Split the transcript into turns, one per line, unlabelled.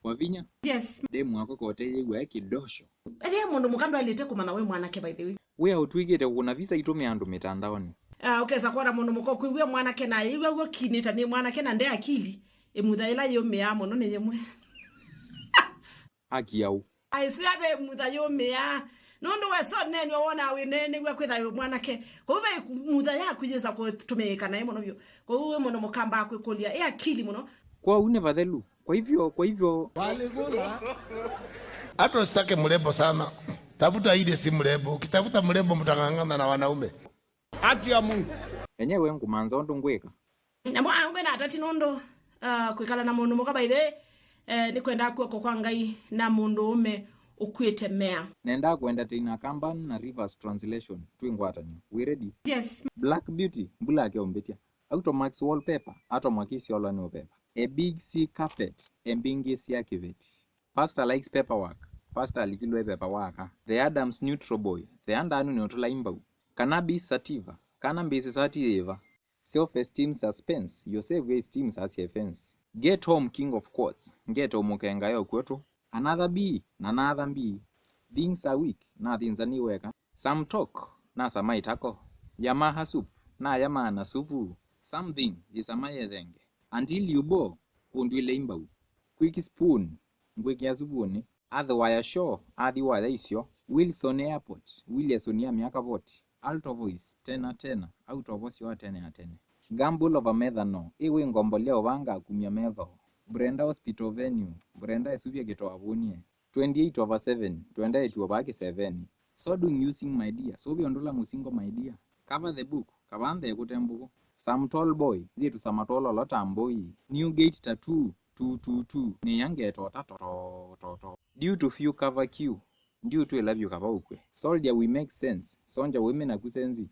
Wavinya?
Yes.
Demu wako kote yewe kidosho.
Mundu mukando alete kumana we mwanake by the way.
We utwigete kuna visa itume andu mitandaoni.
Okay, sakora mundu muko kwiwe mwanake na iwe wo kinita ni mwanake na nde akili. Imutha ila yo mea mono ne yimwe.
Akiau.
Aisiabe mutha yo mea. Nundu we so nene wona we nene we kwitha mwanake. Ko we mutha yaku yesa ko tumeka na mono byo. Ko we mono mukamba akwekolia akili mono.
Kwa unevadhelu. Kwa hivyo
waligula. Hata usitake mrembo sana. Tafuta ile si mrembo. Ukitafuta mrembo mtangangana na wanaume. Haki ya Mungu.
Enyewe ngumanza ndo ngweka.
Namwa ngwe na atati nondo kwikala na mundu muka by the ni kwenda kuko kwa ngai na mundu ume ukwete mea.
Nenda kwenda tena Kamba na reverse translation. Twingwatani. We ready?
Yes.
Black beauty mbula ke ombetia. Automax wallpaper atomwakisi all new paper. A big sea carpet embingisi yakiveti. Pastor likes paperwork. Pastor alikilwe paperwork. The Adams neutral boy. The andanu ni otola imbau. Cannabis sativa. Cannabis sativa. Self-esteem suspense. Your self-esteem as your fence. Get home king of quotes. Get home ukenga yo kwetu. Another B. Another B. Things are weak. Na things are niweka. Some talk. Na samaitako. Yamaha soup. Na yama na supu. Something. Jisamaye dhenge. Until you bo. Undwile imbau. Quick spoon. Ngweki azubuni. Otherwise sure. Otherwise isyo. Wilson Airport. Wilson ya miaka voti. Alto voice. Tena. Out of voice wa tena. Gamble of a methano. Iwe ngombolea ovanga kumia metho. Brenda Hospital Venue. Brenda esuvia geto avunie. 28/7. 28/7. So doing using my dear. So biondola musingo my dear. Cover the book. Kavande kutembuko. Some tall boy. Zitu samatolo lota amboi. New gate tattoo. 222. Ni yange to. Due to few cover queue. Due to love you cover ukwe. Soldier we make sense. Sonja women akusenzi.